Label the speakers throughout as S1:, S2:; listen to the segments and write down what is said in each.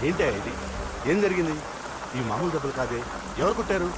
S1: ఏంటి ఇది? ఏం జరిగింది? ఈ మామూలు దెబ్బలు కాదే, ఎవరు కొట్టారు?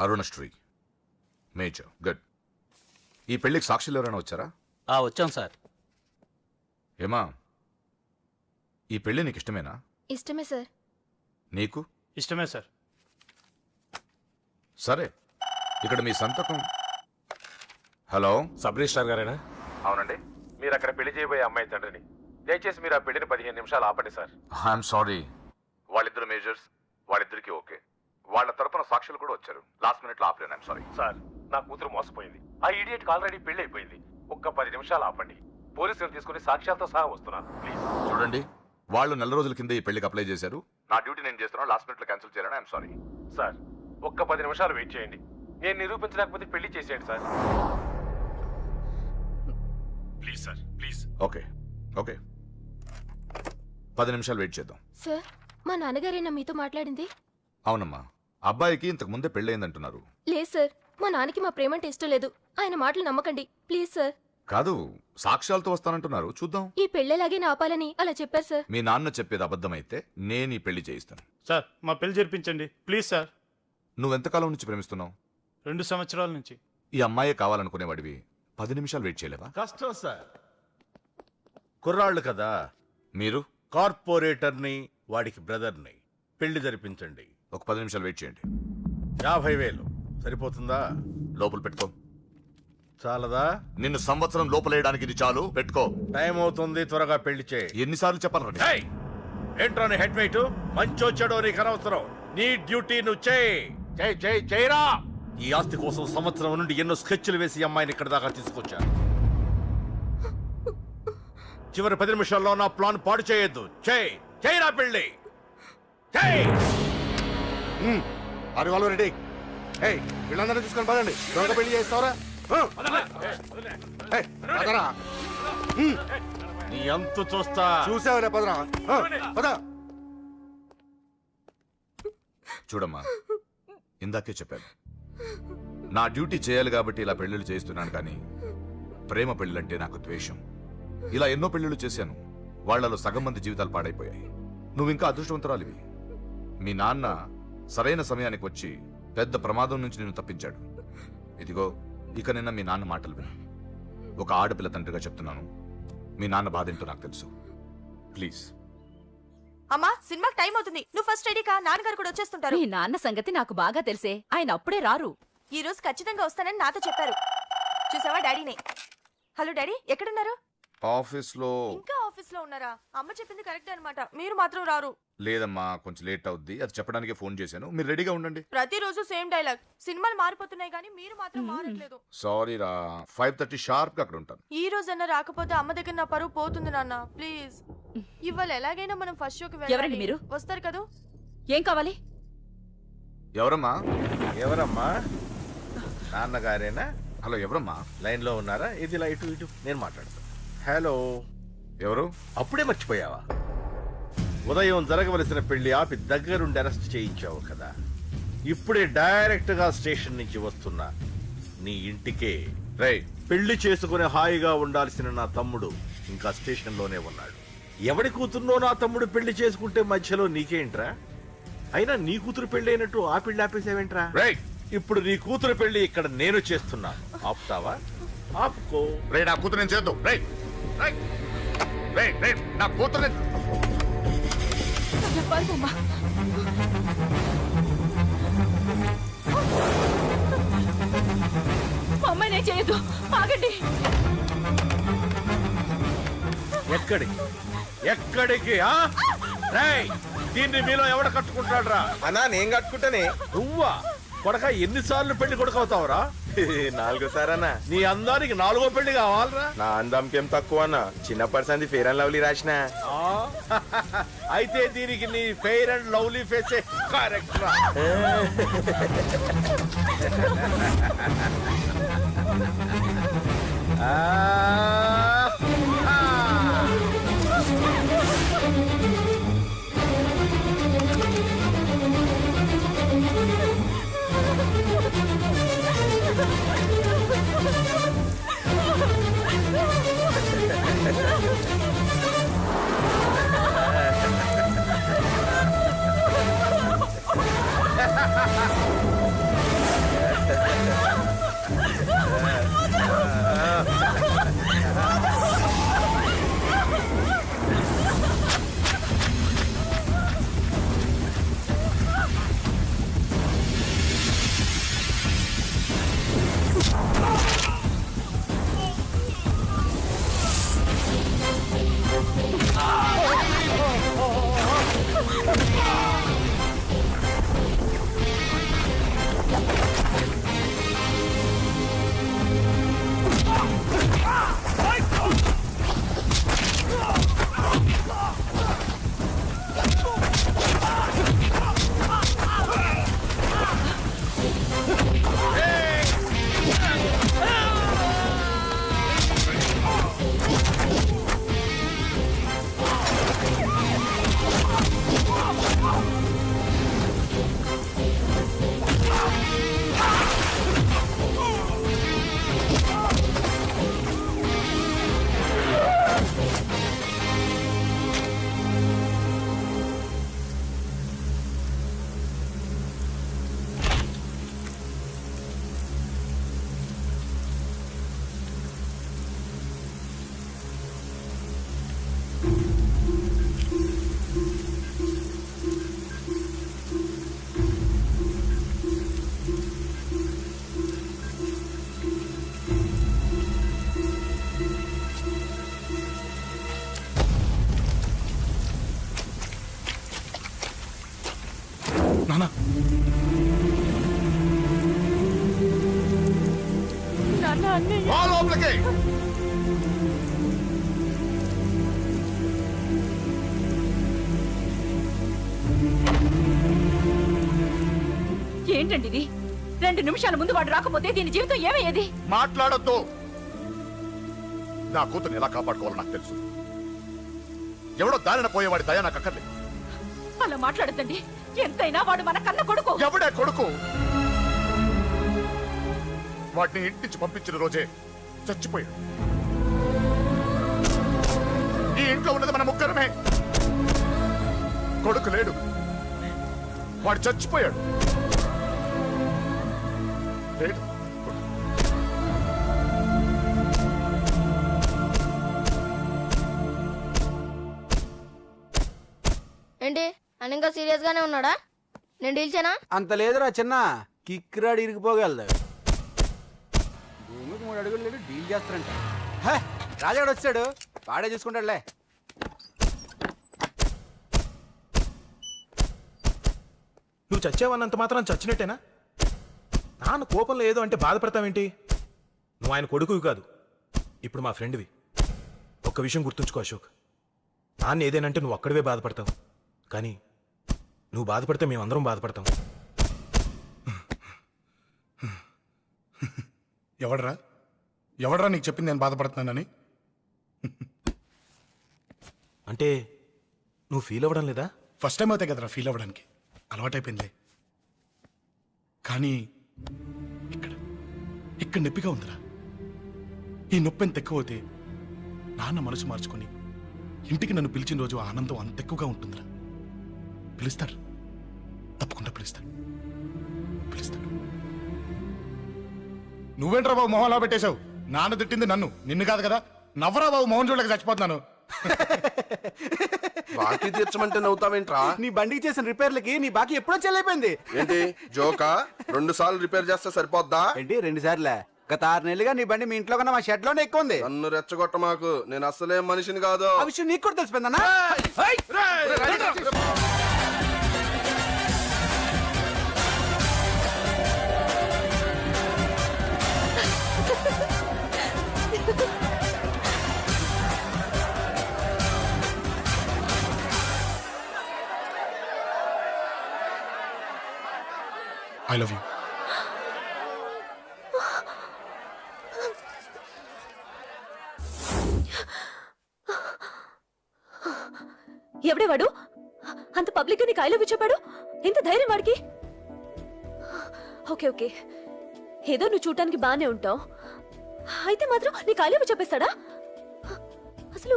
S2: Arunasri major good. ఈ పెళ్లికి సాక్షులు ఎవరైనా వచ్చారా?
S3: వచ్చాం సార్.
S2: ఏమా, ఈ పెళ్లి నీకు ఇష్టమేనా?
S4: ఇష్టమే సార్.
S2: నీకు?
S3: ఇష్టమే సార్.
S2: సరే, ఇక్కడ మీ సంతకం. హలో,
S5: సబ్ రిజిస్ట్రార్ గారేనా?
S2: అవునండి.
S5: మీరు అక్కడ పెళ్లి చేయబోయే అమ్మాయి తండ్రిని. దయచేసి మీరు ఆ పెళ్లిని 15 నిమిషాలు ఆపండి సార్.
S2: I'm sorry. వాళ్ళిద్దరు మేజర్స్, వాళ్ళిద్దరికి ఓకే. వాళ్ళ తరపున సాక్షులు కూడా వచ్చారు. లాస్ట్ మినిట్ లో ఆపలేను. ఐఎమ్ సారీ
S5: సార్, నా కూతురు మోసపోయింది. ఆ ఇడియట్ కి ఆల్రెడీ పెళ్లి అయిపోయింది. ఒక్క 10 నిమిషాలు ఆపండి. పోలీసులు తీసుకుని సాక్ష్యాలతో సహా వస్తున్నాను ప్లీజ్.
S2: చూడండి, వాళ్ళు నెల రోజుల కింద ఈ పెళ్లికి అప్లై చేశారు. నా డ్యూటీ నేను చేస్తున్నాను. లాస్ట్ మినిట్ లో క్యాన్సిల్ చేయాలని ఐఎమ్ సారీ.
S5: సార్, ఒక్క 10 నిమిషాలు వెయిట్ చేయండి. నేను నిరూపించలేకపోతే పెళ్లి చేసేయండి sir. Please sir, please.
S2: Okay okay, 10 నిమిషాలు వెయిట్ చేద్దాం.
S4: సార్, మా నాన్నగారేనా మీతో మాట్లాడింది?
S2: అవునమ్మా, అబ్బాయికి ఇంతకు ముందే పెళ్ళయిందంటున్నారు.
S4: లేదు సార్, మా నాన్నకి మా ప్రేమంటే ఇష్టం లేదు. ఆయన మాటలు నమ్మకండి ప్లీజ్ సార్.
S2: కాదు, సాక్ష్యాలతో వస్తానంటున్నారు. చూద్దాం.
S4: ఈ పెళ్ళేలాగే ఆపాలని అలా చెప్పారు సార్.
S2: మీ నాన్న చెప్పేది అబద్ధమైతే నేను ఈ పెళ్లి చేయిస్తాను.
S3: సార్, మా పెళ్లి జరిపించండి ప్లీజ్ సార్.
S2: నువ్వెంతకాలం నుంచి ప్రేమిస్తున్నావు?
S3: 2 సంవత్సరాల నుంచి.
S2: ఈ అమ్మాయే కావాలనుకునేవాడివి 10 నిమిషాలు వెయిట్ చేయలేవా?
S1: కష్టం సార్, కుర్రాళ్ళు కదా.
S2: మీరు?
S1: కార్పొరేటర్ని, వాడికి బ్రదర్ని. పెళ్లి జరిపించండి.
S2: ఒక 10 నిమిషాలు వెయిట్ చేయండి.
S1: 50,000 సరిపోతుందా?
S2: లోపల పెట్టుకో.
S1: చాలదా?
S2: నిన్ను సంవత్సరం లోపలేయడానికి ఇది చాలు. పెట్టుకో.
S1: టైం అవుతుంది, త్వరగా పెళ్లి చేయి.
S2: ఎన్నిసార్లు చెప్పాలండి?
S1: ఏంట్రా నీ హెడ్ వెయిట్? మంచి వచ్చాడో నీకు అనవసరం. నీ డ్యూటీ నువ్వు చేయరా. ఈ ఆస్తి కోసం సంవత్సరం నుండి ఎన్నో స్కెచ్లు వేసి అమ్మాయిని ఇక్కడ దాకా తీసుకొచ్చాను. చివరి 10 నిమిషాల్లో నా ప్లాన్ పాడు చేయొద్దు. చేయరా పెళ్ళి. రెడీ. వీళ్ళందరూ తీసుకొని పదండి. త్వరగా పెళ్లి చేస్తావరా? నీ అంతు చూస్తా. చూసావరా? పదరా, పద.
S2: చూడమ్మా, ఇందాకే చెప్పాను, నా డ్యూటీ చేయాలి కాబట్టి ఇలా పెళ్లిళ్ళు చేస్తున్నాను. కానీ ప్రేమ పెళ్ళంటే నాకు ద్వేషం. ఇలా ఎన్నో పెళ్లిళ్ళు చేశాను. వాళ్లలో సగం మంది జీవితాలు పాడైపోయాయి. నువ్వు ఇంకా అదృష్టవంతురాలివి. మీ నాన్న సరైన సమయానికి వచ్చి పెద్ద ప్రమాదం నుంచి నిన్ను తప్పించాడు. ఇదిగో, ఇక నిన్న మీ నాన్న మాటలు విను. ఒక ఆడపిల్ల తండ్రిగా చెప్తున్నాను. మీ నాన్న బాధ ఏంటో నాకు తెలుసు. ప్లీజ్.
S6: అమ్మా, సినిమాకి టైం అవుతుంది. నువ్వు ఫస్ట్ రెడీ కా. నాన్నగారు కూడా వచ్చేస్తుంటారు.
S7: మీ నాన్న సంగతి నాకు బాగా తెలిసే. ఆయన అప్పుడే రారు.
S6: ఈ రోజు ఖచ్చితంగా వస్తానని నాతో చెప్పారు. చూసావా డాడీనే. హలో డాడీ, ఎక్కడున్నారు?
S2: ఆఫీస్ లో.
S6: ఇంకా ఆఫీస్ లో ఉన్నారా? అమ్మ చెప్పింది కరెక్ట్ అన్నమాట. మీరు మాత్రం రారు.
S2: లేదమ్మా, కొంచెం లేట్ అవుద్ది. అది చెప్పడానికి ఫోన్ చేశాను. మీరు రెడీగా ఉండండి.
S6: ప్రతిరోజు సేమ్ డైలాగ్. సినిమాలు మారిపోతున్నాయి కానీ మీరు మాత్రం మారట్లేదు.
S2: సారీ రా, 5:30 షార్ప్ గా అక్కడ ఉంటాను.
S6: ఈ రోజన్నా రాకపోతే అమ్మ దగ్గర నా పరువు పోతుంది నాన్న. ప్లీజ్, ఇవాళ ఎలాగైనా మనం ఫస్ట్ షోకి వెళ్ళాలి.
S7: ఎవరండి మీరు?
S6: వస్తారు కదా?
S7: ఏం కావాలి?
S2: ఎవరమ్మా?
S1: ఎవరమ్మా? నాన్నగారేనా?
S2: హలో, ఎవరమ్మా?
S1: లైన్ లో ఉన్నారా? ఇది లైట్ ఇటు, నేను మాట్లాడతాను. హలో,
S2: ఎవరు?
S1: అప్పుడే మర్చిపోయావా? ఉదయం జరగవలసిన పెళ్లి ఆపి దగ్గరుండి అరెస్ట్ చేయించావు కదా. ఇప్పుడే డైరెక్ట్ గా స్టేషన్ నుంచి వస్తున్నా నీ ఇంటికే. పెళ్లి చేసుకుని హాయిగా ఉండాల్సిన నా తమ్ముడు ఇంకా స్టేషన్ లోనే ఉన్నాడు. ఎవడి కూతుర్నో నా తమ్ముడు పెళ్లి చేసుకుంటే మధ్యలో నీకేంట్రా? అయినా నీ కూతురు పెళ్లి అయినట్టు ఆ పెళ్లి ఆపేసావేంట్రా?
S2: రైట్
S1: ఇప్పుడు నీ కూతురు పెళ్లి ఇక్కడ నేను చేస్తున్నా, ఆపుతావా? ఆపుకో.
S2: రే నా కూతురు నేను చేద్దాం. రైట్ రైట్ రైట్ రైట్ నా కూతురు
S7: అమ్మాయి నేను చేయొద్దు, ఆగండి.
S1: ఎక్కడికి ఎక్కడికి? రేయ్, దీన్ని మీలో ఎవడు కట్టుకుంటాడు రా?
S8: అన్నా నేను కట్టుకుంటానే.
S1: నువ్వా కొడక? ఎన్నిసార్లు పెళ్లి కొడుకవుతావురా?
S8: 4 సారన్నా.
S1: నీ అందానికి 4వ పెళ్లి కావాలరా?
S8: నా అందంకేం తక్కువ అన్న, చిన్నప్పటి సంది ఫేర్ అండ్ లవ్లీ రాసిన.
S1: అయితే దీనికి నీ ఫెయిర్ అండ్ లవ్లీ ఫేసే కరెక్ట్ రా.
S2: లోపలికి.
S7: ఏంటండి ఇది? 2 నిమిషాల ముందు వాడు రాకపోతే దీని జీవితం ఏమయ్యేది?
S2: మాట్లాడొద్దు. నా కూతుర్ని ఎలా కాపాడుకోవాలో నాకు తెలుసు. ఎవడో దారిన పోయేవాడి దయ నాకు అక్కర్లేదు.
S7: అలా మాట్లాడద్దండి. ఎంతైనా వాడు మన కన్న కొడుకు.
S2: ఎవడే కొడుకు? వాటిని ఇంటి నుంచి పంపించిన రోజే చచ్చిపోయాడు. ఈ ఇంట్లో ఉన్నది మన ముగ్గురమే. కొడుకు లేడు, వాడు చచ్చిపోయాడు. లేడు.
S9: ఏంటి అని ఇంకా సీరియస్ గానే ఉన్నాడా? నేను డీల్చానా?
S10: అంత లేదురా చిన్న, కిక్రాడు ఇరిగిపోగలదు. భూమికి 3 అడుగులు లేడు, డీల్ చేస్తారంట. రాజాడు వచ్చాడు, వాడే చూసుకుంటాడులే.
S11: నువ్వు చచ్చావన్నంత మాత్రం చచ్చినట్టేనా? నాన్న కోపంలో ఏదో అంటే బాధపడతావేంటి? నువ్వు ఆయన కొడుకువి కాదు, ఇప్పుడు మా ఫ్రెండ్వి. ఒక్క విషయం గుర్తుంచుకో అశోక్, నాన్న ఏదేనంటే నువ్వు అక్కడివే బాధపడతావు, కానీ నువ్వు బాధపడితే మేమందరం బాధపడతాం.
S12: ఎవడరా నీకు చెప్పింది నేను బాధపడుతున్నానని?
S11: అంటే నువ్వు ఫీల్ అవ్వడం లేదా?
S12: ఫస్ట్ టైం అవుతాయి కదరా ఫీల్ అవ్వడానికి, అలవాటైపోయిందిలే. కానీ ఇక్కడ నొప్పిగా ఉందిరా. ఈ నొప్పి ఎంత ఎక్కువ అవుతే నాన్న మనసు మార్చుకొని ఇంటికి నన్ను పిలిచిన రోజు ఆనందం అంత ఎక్కువగా ఉంటుందిరా. పిలుస్తారు, తప్పకుండా పిలుస్తాను. నువ్వేంట్రా బాబు మొహంలా పెట్టేశావు? నాన్న తిట్టింది నన్ను, నిన్ను కాదు కదా. నవ్వరా బాబు, మొహం చూడలేక చచ్చిపోతున్నాను.
S8: బాకీ తీర్చమంటే నవ్వుతావేంట్రా?
S10: నీ బండికి చేసిన రిపేర్లకి నీ బాకీ ఎప్పుడో చెల్లైపోయింది.
S8: ఏంటి జోకా? 2 సార్లు రిపేర్ చేస్తే సరిపోద్దా
S10: ఏంటి 2 సార్లే? గత 6 నెలలుగా నీ బండి మీ ఇంట్లో కన్నా మా షెడ్ లోనే ఎక్కువ ఉంది.
S8: నన్ను రెచ్చగొట్ట మాకు, నేను అసలే మనిషిని కాదు.
S10: ఆ విషయం నీకు కూడా తెలిసిపోయిందన్నా?
S12: I love you.
S4: ఎవడే వాడు? అంత పబ్లిక్ నీకు ఐ లవ్ యూ చెప్పాడు? ఎంత ధైర్యం వాడికి? ఓకే ఓకే, ఏదో నువ్వు చూడటానికి బానే ఉంటావు, అయితే మాత్రం నీకు ఐ లవ్ యూ చెప్పేస్తాడా? అసలు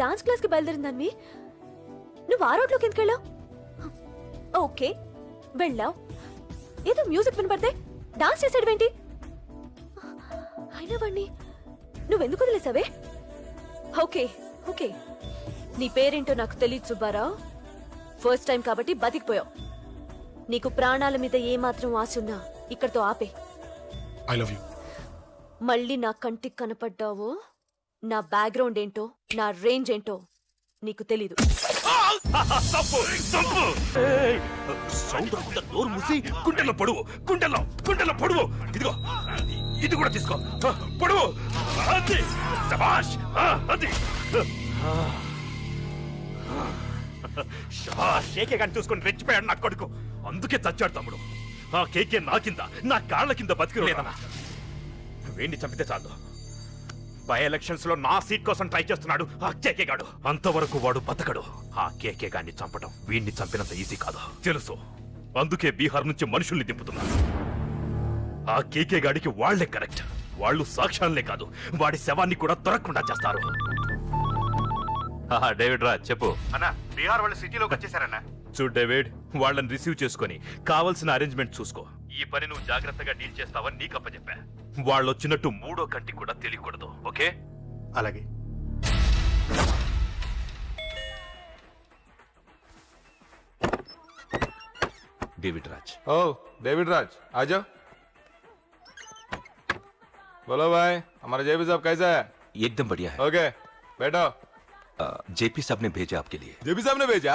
S4: డాన్స్ క్లాస్కి బయలుదేరిందాన్ని నువ్వు ఆ రోడ్లోకి ఎందుకు వెళ్ళావు? ఓకే వెళ్ళావు, ఏదో మ్యూజిక్ వినపడితే డాన్స్ చేసాడువేంటి? అయినా వాడిని నువ్వెందుకు వదిలేసావే? ఓకే ఓకే, నీ పేరేంటో నాకు తెలియదు సుబ్బారావు. ఫస్ట్ టైం కాబట్టి బతికిపోయావు. నీకు ప్రాణాల మీద ఏమాత్రం ఆశ ఉన్నా ఇక్కడితో ఆపే.
S12: I love you.
S4: మళ్ళీ నా కంటికి కనపడ్డావో నా బ్యాక్గ్రౌండ్ ఏంటో నా రేంజ్ ఏంటో నీకు తెలీదు.
S5: సౌండ్ రాకుండా నోరు మూసి గుండెల్లో పొడువు, గుండెల్లో పొడువు. ఇదిగో ఇది కూడా తీసుకో, పొడువు. అది శభాష్, అది కేకే కానీ చూసుకొని రెచ్చిపోయాడు నా కొడుకు, అందుకే చచ్చాడు తమ్ముడు. ఆ కేకే నా కింద, నా కాళ్ళ కింద బతికి లేదన్నా. వేణ్ణి చంపితే చాలు. బై ఎలక్షన్స్ లో నా సీట్ కోసం ట్రై చేస్తున్నాడు ఆ కేకే గాడు. అంతవరకు వాడు బతకడు. ఆ కేకే గాన్ని చంపడం వీణ్ణి చంపినంత ఈజీ కాదు తెలుసు. అందుకే బీహార్ నుంచి మనుషుల్ని దింపుతున్నారు. ఆ కేకే గాడికి వాళ్లే కరెక్ట్. వాళ్ళు సాక్ష్యాలనే కాదు, వాడి శవాన్ని కూడా దొరకకుండా చేస్తారు. డేవిడ్ రా చెప్పు
S13: అన్నా. బీహార్ వాళ్ళు సిటీలోకి వచ్చేసారన్నా.
S5: చూడు డేవిడ్, వాళ్ళని రిసీవ్ చేసుకుని కావలసిన అరేంజ్మెంట్ చూసుకో. ఈ పని నువ్వు జాగ్రత్తగా డీల్ చేస్తావని నీకు అప్పచెప్పా. వాళ్ళు వచ్చినట్టు మూడో కంటి కూడా తెలియకూడదు, ఓకే?
S13: అలాగే.
S5: डेविड राज।
S14: ओ डेविड राज आ जाओ। बोलो भाई, हमारा जेपी साहब कैसा है?
S5: एकदम बढ़िया है।
S14: ओके बैठो।
S5: जेपी साहब ने भेजा आपके लिए।
S14: जेपी साहब ने भेजा?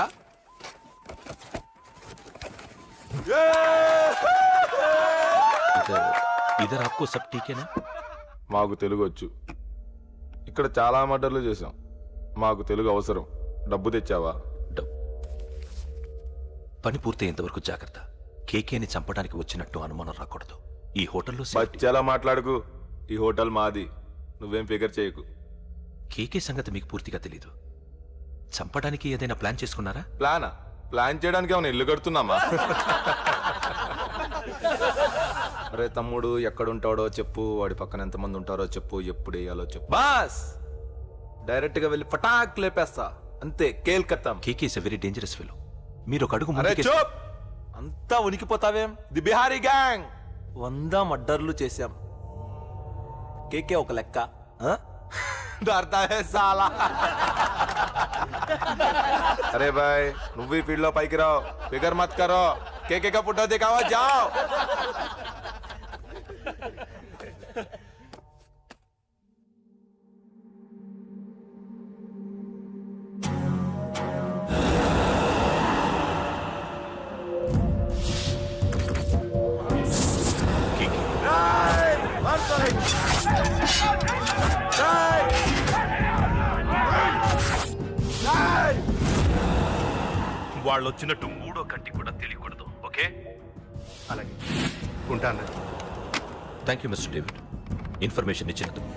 S5: इधर आपको सब ठीक है ना?
S14: మాకు తెలుగు వచ్చు. ఇక్కడ చాలా మర్డర్లు చేశాం. మాకు తెలుగు అవసరం. డబ్బు తెచ్చావా?
S5: పని పూర్తయ్యేంత వరకు జాగ్రత్త. కేకేని చంపడానికి వచ్చినట్టు అనుమానం రాకూడదు. ఈ హోటల్లో
S14: బచ్చాలా మాట్లాడుకు. ఈ హోటల్ మాది. నువ్వేం ఫిగర్ చేయకు.
S5: కేకే సంగతి మీకు పూర్తిగా తెలీదు. చంపడానికి ఏదైనా ప్లాన్ చేసుకున్నారా?
S14: ప్లానా? ప్లాన్ చేయడానికి ఏమైనా ఇల్లు కడుతున్నామా? అరే తమ్ముడు, ఎక్కడుంటాడో చెప్పు, వాడి పక్కన ఎంతమంది ఉంటారో చెప్పు, ఎప్పుడు వేయాలో చెప్పు. బాస్ డైరెక్ట్ గా వెళ్ళి పటాక్ లేపేస్తా అంతే. కేల్కత్తాం.
S5: KK is a very dangerous fellow. మీరు ఒక అడుగు
S14: అరే చూప్, అంతా ఉనికిపోతావేం? ది బిహారీ గ్యాంగ్ 100 మర్డర్లు చేశాం. కేకే ఒక లెక్క. डरता है साला। अरे भाई నువ్వు ఈ ఫీల్డ్ లో పైకి రావు. ఫిగర్ మత్ కరో. కేకే का फोटो दिखाओ जाओ।
S5: వాళ్ళు వచ్చినట్టు మూడో కంటి కూడా తెలియకూడదు, ఓకే?
S13: అలాగే ఉంటాను.
S5: Thank you mister David, information ఇచ్చినందుకు.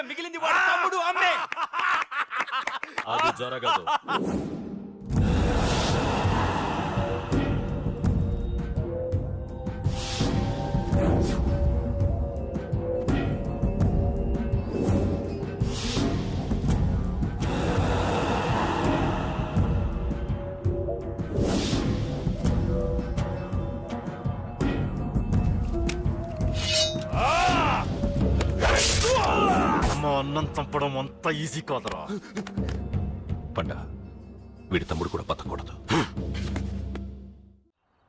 S13: మిగిలింది వాడు తమ్ముడు అమ్మే.
S15: జరగదు.
S5: అమ్మ అన్నం చంపడం అంత ఈజీ కాదురా.
S15: పండ వీడి తమ్ముడు కూడా బతకూడదు.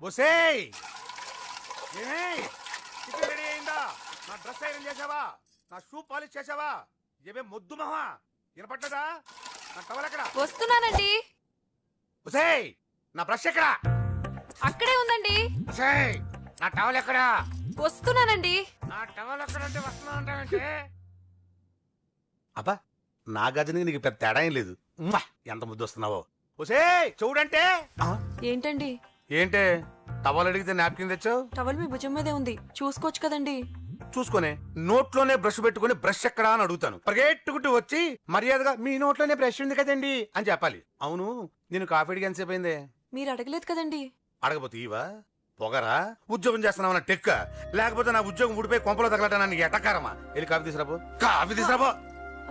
S13: బొసేయ్ రెడీ అయిందా? నా డ్రెస్ ఐరన్ చేసావా? నా షూ పాలిష్ చేసావా? ఏమే మొద్దు మహా వినపడ్డదా? నా టవల్ ఎక్కడ?
S6: వస్తున్నానండి.
S13: బొసేయ్ నా బ్రష్ ఎక్కడ?
S6: అక్కడే ఉందండి.
S13: బొసేయ్ నా టవల్ ఎక్కడ?
S6: వస్తున్నానండి.
S13: నా టవల్ ఎక్కడ అంటే వస్తున్నా అంటే అబ్బా నా గదిని నీకు పెద్ద తేడా ఏం లేదు. ఉమ్మా, ఎంత ముద్దు వస్తున్నావో. ఒసేయ్ చూడంటే
S6: ఏంటండి?
S13: ఏంటే టవల్ అడిగితే నాప్కిన్ తెచ్చావు?
S6: టవల్ మీ భుజం మీదే ఉంది, చూసుకోవచ్చు కదండి.
S13: చూసుకొని నోట్లోనే బ్రష్ పెట్టుకుని బ్రష్ ఎక్కడా అని అడుగుతాను. పరిగెట్టుకుంటూ వచ్చి మర్యాదగా మీ నోట్లోనే బ్రష్ ఉంది కదండి అని చెప్పాలి. అవును నేను కాఫీ అడిగి ఎంతసేపు అయిందే?
S6: మీరు అడగలేదు కదండి.
S13: అడగపోతే ఇవా పొగరా? ఉద్యోగం చేస్తున్నావు టెక్క, లేకపోతే నా ఉద్యోగం ఊడిపోయి కొంపలో తగలటా నీకు ఎటకారమా? వెళ్ళి కాఫీ తీసుకురాబో. కాఫీ తీసుకురాబో.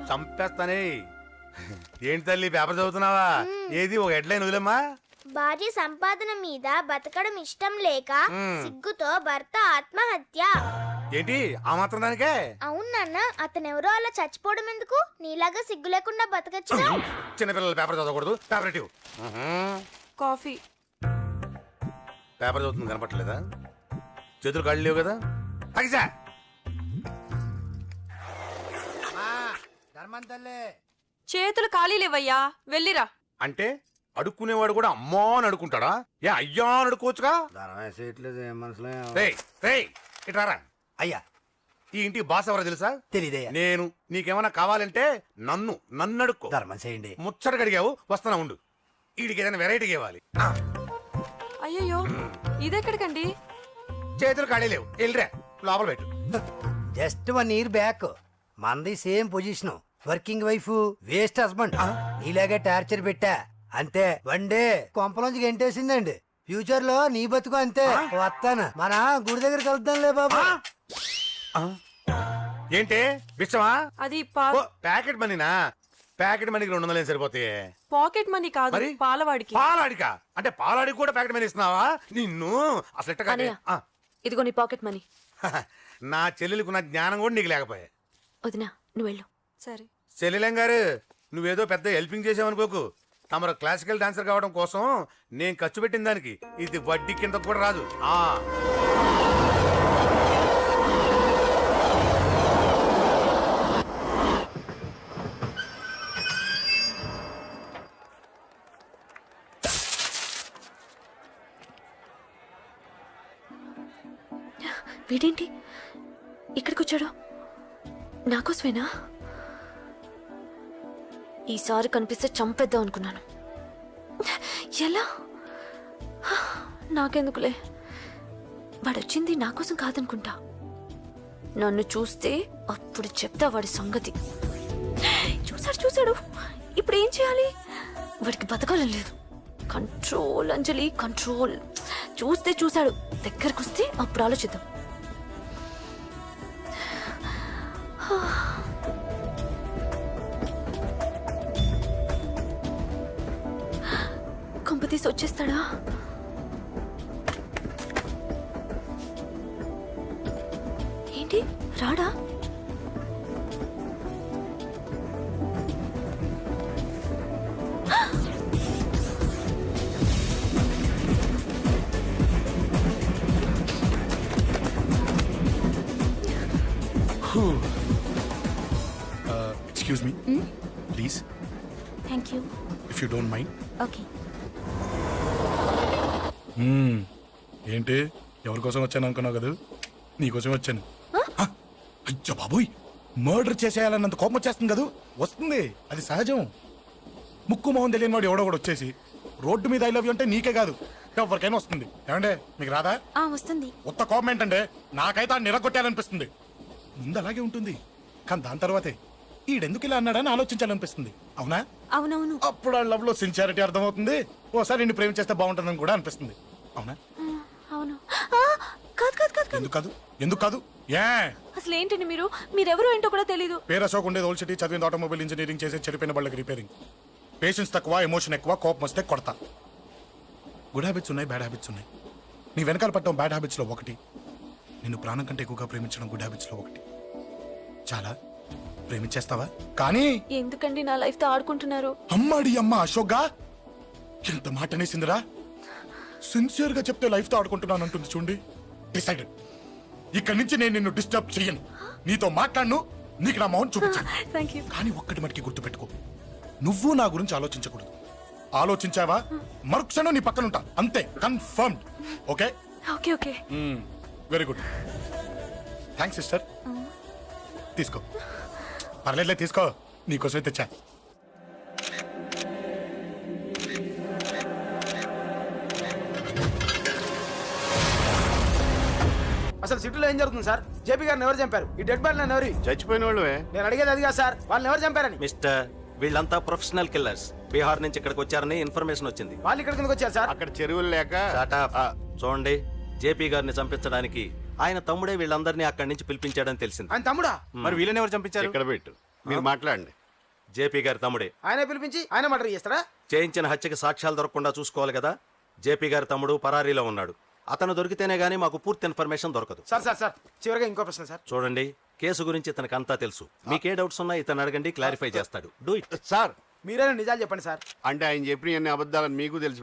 S13: చంపేస్తానే. ఏంటి తల్లి పేపర్ చదువుతున్నావా? ఏది ఒక హెడ్లైన్ వదిలేమ్మా.
S9: భార్య సంపాదన మీద బతకడం ఇష్టం లేక సిగ్గుతో భర్త ఆత్మహత్య.
S13: ఏంటి ఆ మాత్రం దానికే?
S9: అవును నాన్న, అతనెవరో అలా చచ్చిపోవడం ఎందుకు? నీలాగా సిగ్గు లేకుండా బతకచ్చు.
S13: చిన్నపిల్లలు పేపర్ చదవకూడదు. పేపర్ ఇవ్వు.
S6: కాఫీ.
S13: పేపర్ చదువుతుంది కనపట్లేదా? చేతులు కాళ్ళు లేవు కదా? తగ్గిసా
S6: చేతులు ఖాళీ లేవయ్యా, వెళ్ళిరా.
S13: అంటే అడుక్కునేవాడు కూడా అమ్మా అని అడుక్కుంటాడా? ఏ అయ్యా అని అడుక్కోవచ్చుగా? ఇటారా అయ్యా. ఈ ఇంటికి బాస్ ఎవరో తెలుసా?
S10: తెలీదే.
S13: నేను. నీకేమైనా కావాలంటే నన్ను అడుక్కో.
S10: ధర్మం చేయండి.
S13: ముచ్చట అడిగావు, వస్తున్నా ఉండు. వీడికి ఏదైనా వెరైటీ ఇవ్వాలి.
S6: అయ్యయ్యో, ఇదెక్కడికండి?
S13: చేతులు ఖాళీ లేవు, వెళ్ళిరా లోపల పెట్టు.
S10: జస్ట్ 1 year బ్యాక్ మంది same position. Working wife, waste husband. నీలాగే టార్చర్ పెట్టా అంతే. 1 day కొంపలోంచి గంటేసిందండి. ఫ్యూచర్ లో నీ బతుకు అంతే. వస్తాను, మన గుడి దగ్గర కలుద్దాంలే బాబా.
S13: ఏంటి విషమా?
S6: అది
S13: ప్యాకెట్ మనీనా? ప్యాకెట్ మనీకి 200 సరిపోతాయి.
S6: పాకెట్ మనీ కాదు, పాలవాడికి.
S13: పాలాడికా? అంటే పాలాడికి కూడా ప్యాకెట్ మనీ ఇస్తున్నావా? నిన్ను అసలు
S4: ఇదిగో నీ పాకెట్ మనీ.
S13: నా చెల్లెలకు నా జ్ఞానం కూడా నీకు లేకపోయా.
S4: వదినా నువ్వు వెళ్ళు.
S6: సరే.
S13: చెల్లెలం గారు నువ్వేదో పెద్ద హెల్పింగ్ చేసావనుకోకు. తమరు క్లాసికల్ డాన్సర్ కావడం కోసం నేను ఖర్చు పెట్టిన దానికి ఇది వడ్డీ కింద కూడా రాదు.
S4: వీడేంటి ఇక్కడికి వచ్చాడు? నాకోసమేనా? ఈసారి కనిపిస్తే చంపేద్దాం అనుకున్నాను. ఎలా? నాకెందుకులే. వాడొచ్చింది నా కోసం కాదనుకుంటా. నన్ను చూస్తే అప్పుడు చెప్తా వాడి సంగతి. చూశాడు. ఇప్పుడు ఏం చేయాలి? వాడికి బతకాలని లేదు. కంట్రోల్ అంజలి, కంట్రోల్. చూశాడు, దగ్గరకు వస్తే అప్పుడు ఆలోచిద్దాం. కొంపతీసి వచ్చేస్తాడా? ఏంటి రాడా?
S12: Excuse me, please.
S4: Thank you.
S12: If you don't mind.
S4: Okay.
S12: ఏంటి ఎవరి కోసం వచ్చాను అనుకున్నావు కదా? నీకోసం వచ్చాను. అయ్యో బాబోయ్, మర్డర్ చేసేయాలన్నంత కోపం వచ్చేస్తుంది కదా? వస్తుంది, అది సహజం. ముక్కు మొహం తెలియని వాడు ఎవడో కూడా వచ్చేసి రోడ్డు మీద ఐ లవ్ యూ అంటే నీకే కాదు ఎవరికైనా వస్తుంది. ఏమంటే మీకు రాదా?
S4: వస్తుంది.
S12: ఉత్త కోపం ఏంటంటే నాకైతే ఆ నిరగొట్టాలనిపిస్తుంది. ముందు అలాగే ఉంటుంది, కానీ దాని తర్వాతే ఈడెందుకు ఇలా అన్నాడని ఆలోచించాలనిపిస్తుంది. అవునా?
S4: అవునవును.
S12: అప్పుడు ఆ లవ్ లో సిన్సియారిటీ అర్థమవుతుంది. ఓసారి నిన్ను ప్రేమించేస్తే బాగుంటుందని కూడా అనిపిస్తుంది. అవునా?
S4: అవును. కాదు కాదు కాదు కాదు.
S12: ఎందుకు కాదు? ఎందుకు కాదు? ఏ
S4: అసలు ఏంటండి మీరెవరు ఏంటో కూడా తెలీదు.
S12: పేరు అశోక్, ఉండేది ఓల్డ్ సిటీ, చదివింది ఆటోమొబైల్ ఇంజనీరింగ్, చేసే చెడిపోయిన బళ్ళకి రిపేరింగ్. పేషెన్స్ తక్కువ, ఎమోషన్ ఎక్కువ, కోపం వస్తే కొడతా. గుడ్ హ్యాబిట్స్ ఉన్నాయి, బ్యాడ్ హ్యాబిట్స్ ఉన్నాయి. నీ వెనకాల పట్టడం బ్యాడ్ హ్యాబిట్స్ లో ఒకటి, నిన్ను ప్రాణం కంటే ఎక్కువగా ప్రేమించడం గుడ్ హ్యాబిట్స్ లో ఒకటి. చాలా ప్రేమించేస్తావా? కానీ
S4: ఎందుకండి నా లైఫ్ తో ఆడుకుంటున్నారు?
S12: అమ్మాడి అమ్మ అశోక్గా ఎంత మాట అనేసిందిరా. సిన్సియర్ గా చెప్తే లైఫ్ తో ఆడుకుంటున్నాను అంటుంది చూడండి. డిసైడెడ్, ఇక్కడి నుంచి నేను నిన్ను డిస్టర్బ్ చెయ్యను. నీతో మాట్లాడను, నీకు నా మౌన్ చూపించాను. కానీ ఒక్కటి మటుకి గుర్తుపెట్టుకో, నువ్వు నా గురించి ఆలోచించకూడదు. ఆలోచించావా మరుక్షణం నీ పక్కన ఉంటా, అంతే. Confirmed. Okay
S4: okay okay.
S12: Very good. Thanks sister. తీసుకో. పర్లేదులే, తీసుకో, నీకోసమే తెచ్చా.
S16: అసలు సిటీలో ఏం జరుగుతుంది సార్? జేపీ గారిని ఎవరు చంపారు? ఈ డెడ్ బాడీ ఎవరు?
S8: చచ్చిపోయిన వాళ్ళే.
S16: నేను అడిగేది అది కాదు సార్, వాళ్ళని ఎవరు చంపారని.
S17: మిస్టర్, వీళ్ళంతా ప్రొఫెషనల్ కిల్లర్స్. బీహార్ నుంచి ఇక్కడికి వచ్చారని ఇన్ఫర్మేషన్ వచ్చింది.
S16: వాళ్ళు ఇక్కడ కిందకి వచ్చారు సార్.
S8: అక్కడ చెరువులు లేక.
S17: చూడండి, జేపీ గారిని చంపించడానికి ఆయన తమ్ముడే వీళ్ళందరినీ అక్కడి నుంచి పిలిపించాడని తెలిసింది.
S16: ఆయన తమ్ముడా?
S17: మరి వీళ్ళని ఎవరు చంపించారు?
S8: ఇక్కడ పెట్టు, మీరు మాట్లాడండి.
S17: జేపీ గారి తమ్ముడే.
S16: ఆయన పిలిపించి ఆయన మర్డర్ చేస్తాడా?
S17: చేయించిన హత్యకి సాక్ష్యాలు దొరకకుండా చూసుకోవాలి కదా. జేపీ గారి తమ్ముడు పరారీలో ఉన్నాడు. అతను దొరికితేనే గానీ మాకు పూర్తి ఇన్ఫర్మేషన్ దొరకదు.
S16: సార్ సార్ సార్ చివరిగా ఇంకో ప్రశ్న సార్.
S17: చూడండి, కేసు గురించి ఇతనికి అంతా తెలుసు. మీకే డౌట్స్ ఉన్నా ఇతను అడగండి, క్లారిఫై చేస్తాడు. Do it
S8: sir.
S16: మీరైనా నిజాలు చెప్పండి సార్.
S8: అంటే ఆయన చెప్పిన అన్ని అబద్ధాలని మీకు తెలిసి